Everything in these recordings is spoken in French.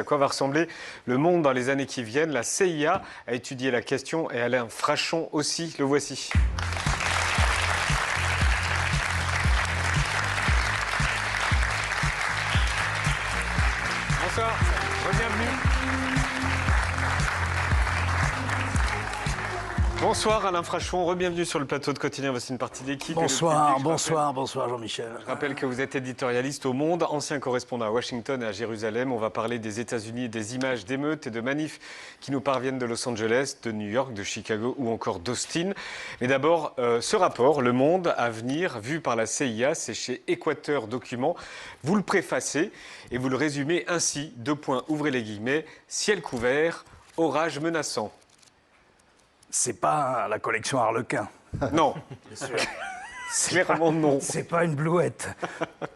quoi va ressembler le monde dans les années qui viennent. La CIA a étudié la question et Alain Frachon aussi. Le voici. Bonsoir, bienvenue. Bonsoir Alain Frachon, bienvenue sur le plateau de Quotidien. Voici une partie de l'équipe. Bonsoir Jean-Michel. Je rappelle que vous êtes éditorialiste au Monde, ancien correspondant à Washington et à Jérusalem. On va parler des États-Unis, des images d'émeutes et de manifs qui nous parviennent de Los Angeles, de New York, de Chicago ou encore d'Austin. Mais d'abord, ce rapport, Le Monde à venir, vu par la CIA, c'est chez Équateur Documents. Vous le préfacez et vous le résumez ainsi, 2 points, ouvrez les guillemets, ciel couvert, orage menaçant. C'est pas la collection Harlequin. Non. Clairement non. C'est pas une blouette.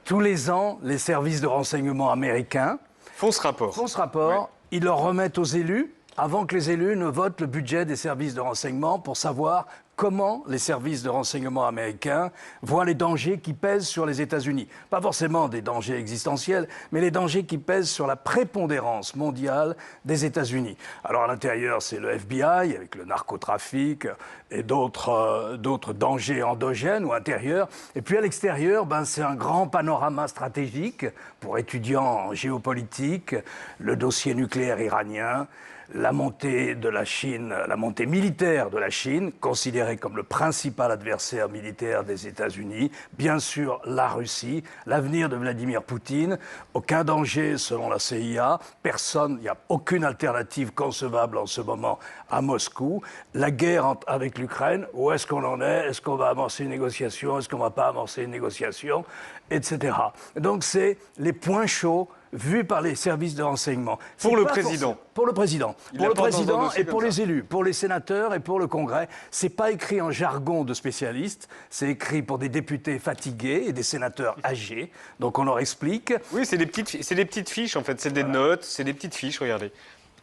Tous les ans, les services de renseignement américains font ce rapport. Oui. Ils le remettent aux élus avant que les élus ne votent le budget des services de renseignement pour savoir comment les services de renseignement américains voient les dangers qui pèsent sur les États-Unis. Pas forcément des dangers existentiels, mais les dangers qui pèsent sur la prépondérance mondiale des États-Unis. Alors à l'intérieur, c'est le FBI avec le narcotrafic et d'autres dangers endogènes ou intérieurs. Et puis à l'extérieur, c'est un grand panorama stratégique pour étudiants en géopolitique, le dossier nucléaire iranien, la montée de la Chine, la montée militaire de la Chine, considérée comme le principal adversaire militaire des États-Unis, bien sûr la Russie, l'avenir de Vladimir Poutine, aucun danger selon la CIA, personne, il n'y a aucune alternative concevable en ce moment à Moscou, la guerre avec l'Ukraine, où est-ce qu'on en est, est-ce qu'on va amorcer une négociation, est-ce qu'on ne va pas amorcer une négociation, etc. Donc c'est les points chauds vus par les services de renseignement. Pour le président. Pour le président et pour les élus, pour les sénateurs et pour le Congrès. C'est pas écrit en jargon de spécialistes, c'est écrit pour des députés fatigués et des sénateurs âgés. Donc on leur explique. Oui, c'est des petites fiches en fait, c'est des notes, c'est des petites fiches, regardez.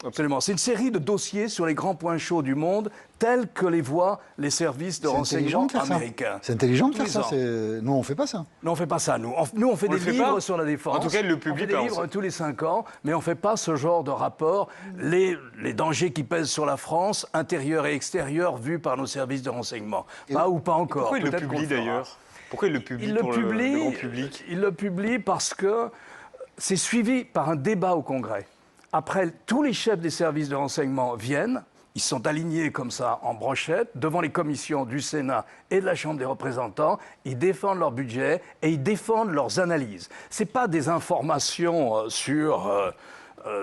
Absolument. C'est une série de dossiers sur les grands points chauds du monde, tels que les voient les services de renseignement américains. C'est intelligent de faire ça. Nous, on ne fait pas ça. Non, on ne fait pas ça, nous. Nous, on fait des livres sur la défense. En tout cas, le public. On fait des livres tous les 5 ans, mais on ne fait pas ce genre de rapport. Les dangers qui pèsent sur la France, intérieur et extérieur, vus par nos services de renseignement. Pas ou pas encore. Pourquoi il le publie d'ailleurs ? Pourquoi il le publie pour le grand public ? Il le publie parce que c'est suivi par un débat au Congrès. Après, tous les chefs des services de renseignement viennent, ils sont alignés comme ça en brochette devant les commissions du Sénat et de la Chambre des représentants, ils défendent leur budget et ils défendent leurs analyses. Ce n'est pas des informations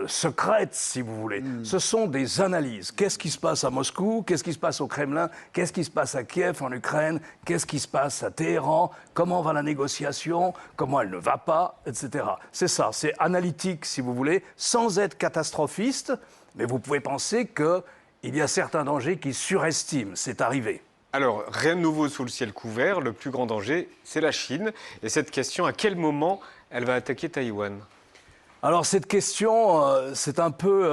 secrètes, si vous voulez. Ce sont des analyses. Qu'est-ce qui se passe à Moscou? Qu'est-ce qui se passe au Kremlin? Qu'est-ce qui se passe à Kiev, en Ukraine? Qu'est-ce qui se passe à Téhéran? Comment va la négociation? Comment elle ne va pas? Etc. C'est ça, c'est analytique, si vous voulez, sans être catastrophiste, mais vous pouvez penser qu'il y a certains dangers qui surestiment. C'est arrivé. Alors, rien de nouveau sous le ciel couvert. Le plus grand danger, c'est la Chine. Et cette question, à quel moment elle va attaquer Taïwan ? Alors cette question, c'est un peu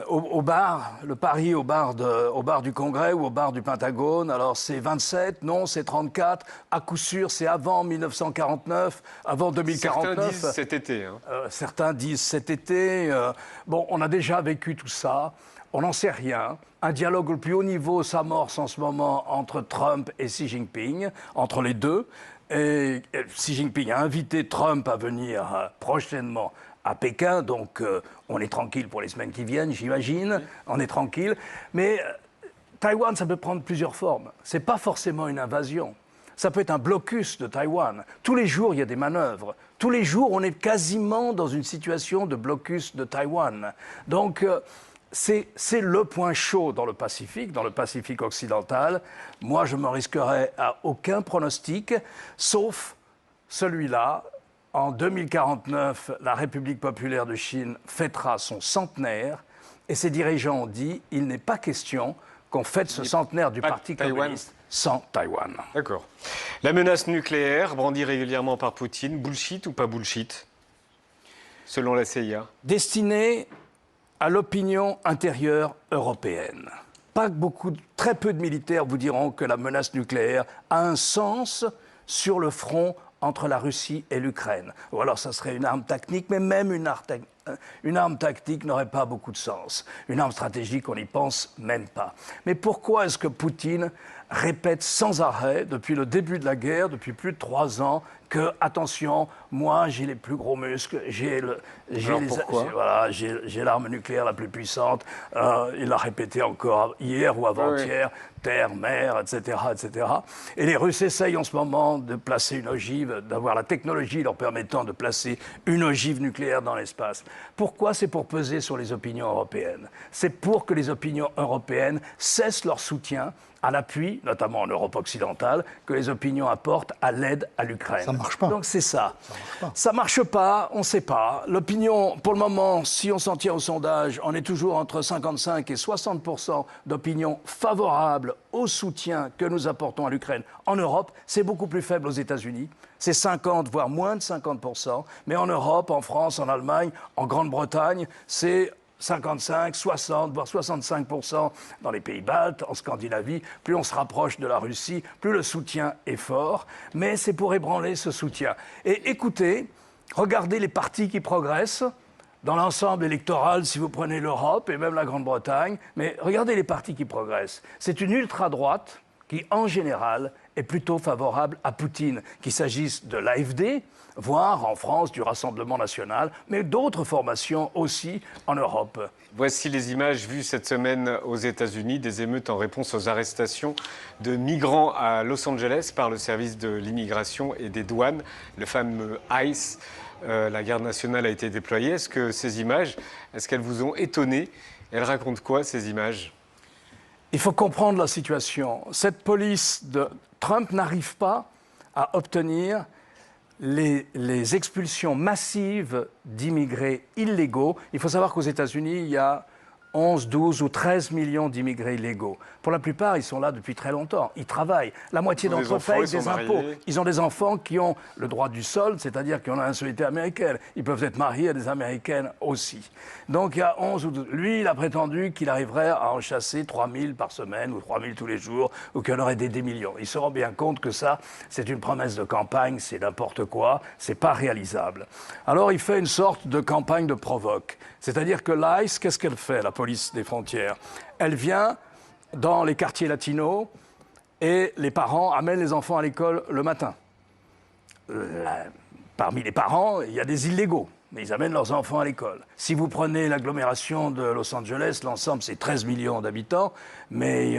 au bar, le pari au bar du Congrès ou au bar du Pentagone. Alors c'est 27, non, c'est 34. À coup sûr, c'est avant 1949, avant 2049. Certains disent cet été. Certains disent cet été. Bon, on a déjà vécu tout ça. On n'en sait rien. Un dialogue au plus haut niveau s'amorce en ce moment entre Trump et Xi Jinping, entre les deux. Et Xi Jinping a invité Trump à venir prochainement à Pékin, donc on est tranquille pour les semaines qui viennent, j'imagine, oui. On est tranquille. Mais Taïwan, ça peut prendre plusieurs formes. Ce n'est pas forcément une invasion. Ça peut être un blocus de Taïwan. Tous les jours, il y a des manœuvres. Tous les jours, on est quasiment dans une situation de blocus de Taïwan. Donc, c'est le point chaud dans le Pacifique occidental. Moi, je ne me risquerais à aucun pronostic, sauf celui-là. En 2049, la République populaire de Chine fêtera son centenaire et ses dirigeants ont dit qu'il n'est pas question qu'on fête ce centenaire du Parti communiste sans Taïwan. D'accord. La menace nucléaire, brandie régulièrement par Poutine, bullshit ou pas bullshit, selon la CIA? Destinée à l'opinion intérieure européenne. Très peu de militaires vous diront que la menace nucléaire a un sens sur le front entre la Russie et l'Ukraine. Ou alors ça serait une arme technique, mais même une Une arme tactique n'aurait pas beaucoup de sens. Une arme stratégique, on n'y pense même pas. Mais pourquoi est-ce que Poutine répète sans arrêt, depuis le début de la guerre, depuis plus de 3 ans, que, attention, moi j'ai les plus gros muscles, j'ai l'arme nucléaire la plus puissante, il l'a répété encore hier ou avant-hier, terre, mer, etc., etc. Et les Russes essayent en ce moment de placer une ogive, d'avoir la technologie leur permettant de placer une ogive nucléaire dans l'espace. Pourquoi? C'est pour peser sur les opinions européennes. C'est pour que les opinions européennes cessent leur soutien à l'appui, notamment en Europe occidentale, que les opinions apportent à l'aide à l'Ukraine. Ça ne marche pas. Donc c'est ça. Ça marche pas, on ne sait pas. L'opinion, pour le moment, si on s'en tient au sondage, on est toujours entre 55 et 60% d'opinion favorable au soutien que nous apportons à l'Ukraine. En Europe, c'est beaucoup plus faible aux États-Unis. C'est 50, voire moins de 50%. Mais en Europe, en France, en Allemagne, en Grande-Bretagne, c'est 55, 60, voire 65% dans les pays baltes, en Scandinavie. Plus on se rapproche de la Russie, plus le soutien est fort. Mais c'est pour ébranler ce soutien. Et écoutez, regardez les partis qui progressent dans l'ensemble électoral, si vous prenez l'Europe et même la Grande-Bretagne. Mais regardez les partis qui progressent. C'est une ultra-droite qui, en général, est plutôt favorable à Poutine, qu'il s'agisse de l'AfD, voire en France du Rassemblement national, mais d'autres formations aussi en Europe. Voici les images vues cette semaine aux États-Unis, des émeutes en réponse aux arrestations de migrants à Los Angeles par le service de l'immigration et des douanes, le fameux ICE. La garde nationale a été déployée. Est-ce que ces images, est-ce qu'elles vous ont étonné? Elles racontent quoi, ces images? Il faut comprendre la situation. Cette police de Trump n'arrive pas à obtenir les expulsions massives d'immigrés illégaux. Il faut savoir qu'aux États-Unis, il y a 11, 12 ou 13 millions d'immigrés illégaux. Pour la plupart, ils sont là depuis très longtemps. Ils travaillent. La moitié d'entre eux payent des impôts. Ils ont des enfants qui ont le droit du sol, c'est-à-dire qui ont la nationalité américaine. Ils peuvent être mariés à des Américaines aussi. Donc il y a 11 ou 12. Lui, il a prétendu qu'il arriverait à en chasser 3 000 par semaine ou 3 000 tous les jours, ou qu'il y en aurait des millions. Il se rend bien compte que ça, c'est une promesse de campagne, c'est n'importe quoi, c'est pas réalisable. Alors il fait une sorte de campagne de provoque. C'est-à-dire que l'ICE, qu'est-ce qu'elle fait, la police des frontières? Elle vient dans les quartiers latinos et les parents amènent les enfants à l'école le matin. Parmi les parents, il y a des illégaux, mais ils amènent leurs enfants à l'école. Si vous prenez l'agglomération de Los Angeles, l'ensemble c'est 13 millions d'habitants, mais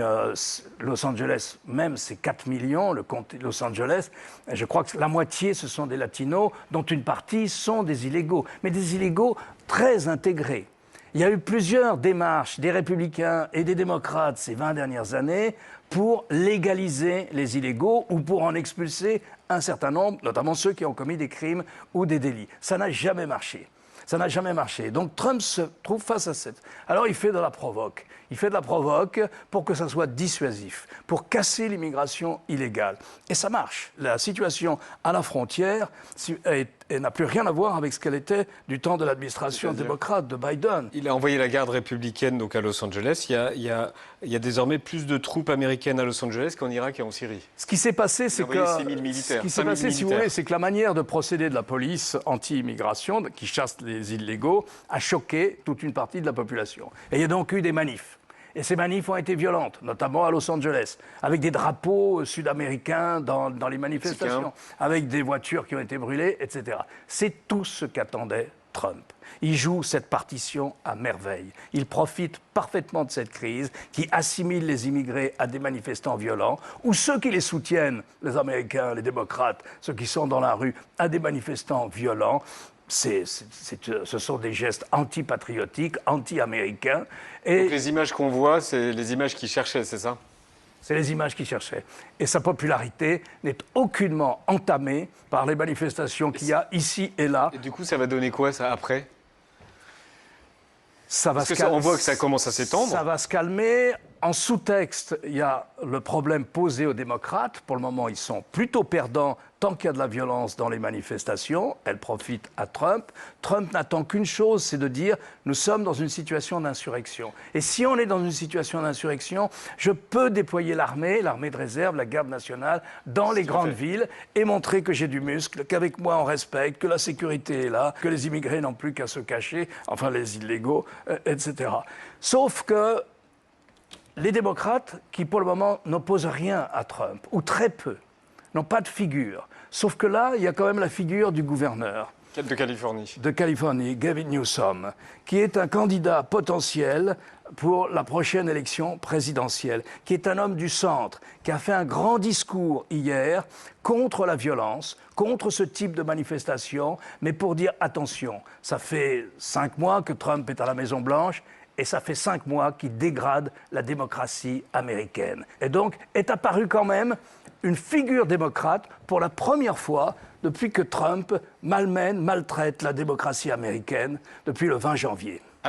Los Angeles même c'est 4 millions, le comté de Los Angeles. Je crois que la moitié ce sont des latinos, dont une partie sont des illégaux, mais des illégaux très intégrés. Il y a eu plusieurs démarches des républicains et des démocrates ces 20 dernières années pour légaliser les illégaux ou pour en expulser un certain nombre, notamment ceux qui ont commis des crimes ou des délits. Ça n'a jamais marché. Ça n'a jamais marché. Donc Trump se trouve face à cette... Alors il fait de la provoque. Il fait de la provoque pour que ça soit dissuasif, pour casser l'immigration illégale. Et ça marche. La situation à la frontière elle n'a plus rien à voir avec ce qu'elle était du temps de l'administration démocrate de Biden. Il a envoyé la garde républicaine donc à Los Angeles. Il y a désormais plus de troupes américaines à Los Angeles qu'en Irak et en Syrie. Ce qui s'est passé, c'est que si vous voulez, c'est que la manière de procéder de la police anti-immigration, qui chasse les illégaux, a choqué toute une partie de la population. Et il y a donc eu des manifs. Et ces manifs ont été violentes, notamment à Los Angeles, avec des drapeaux sud-américains dans les manifestations, avec des voitures qui ont été brûlées, etc. C'est tout ce qu'attendait Trump. Il joue cette partition à merveille. Il profite parfaitement de cette crise qui assimile les immigrés à des manifestants violents, ou ceux qui les soutiennent, les Américains, les démocrates, ceux qui sont dans la rue, à des manifestants violents. Ce sont des gestes anti-patriotiques, anti-américains. Donc les images qu'on voit, c'est les images qu'il cherchait, c'est ça? C'est les images qu'il cherchait. Et sa popularité n'est aucunement entamée par les manifestations qu'il y a ici et là. Et du coup, ça va donner quoi, ça, après? On voit que ça commence à s'étendre. Ça va se calmer. En sous-texte, il y a le problème posé aux démocrates. Pour le moment, ils sont plutôt perdants tant qu'il y a de la violence dans les manifestations. Elle profite à Trump. Trump n'attend qu'une chose, c'est de dire « nous sommes dans une situation d'insurrection ». Et si on est dans une situation d'insurrection, je peux déployer l'armée de réserve, la garde nationale, dans les grandes villes et montrer que j'ai du muscle, qu'avec moi on respecte, que la sécurité est là, que les immigrés n'ont plus qu'à se cacher, enfin les illégaux, etc. Sauf que les démocrates, qui pour le moment n'opposent rien à Trump, ou très peu, n'ont pas de figure. Sauf que là, il y a quand même la figure du gouverneur. De Californie. De Californie, Gavin Newsom, qui est un candidat potentiel pour la prochaine élection présidentielle, qui est un homme du centre, qui a fait un grand discours hier contre la violence, contre ce type de manifestation, mais pour dire attention, ça fait 5 mois que Trump est à la Maison-Blanche, et ça fait 5 mois qu'il dégrade la démocratie américaine. Et donc est apparue quand même une figure démocrate pour la première fois depuis que Trump maltraite la démocratie américaine depuis le 20 janvier.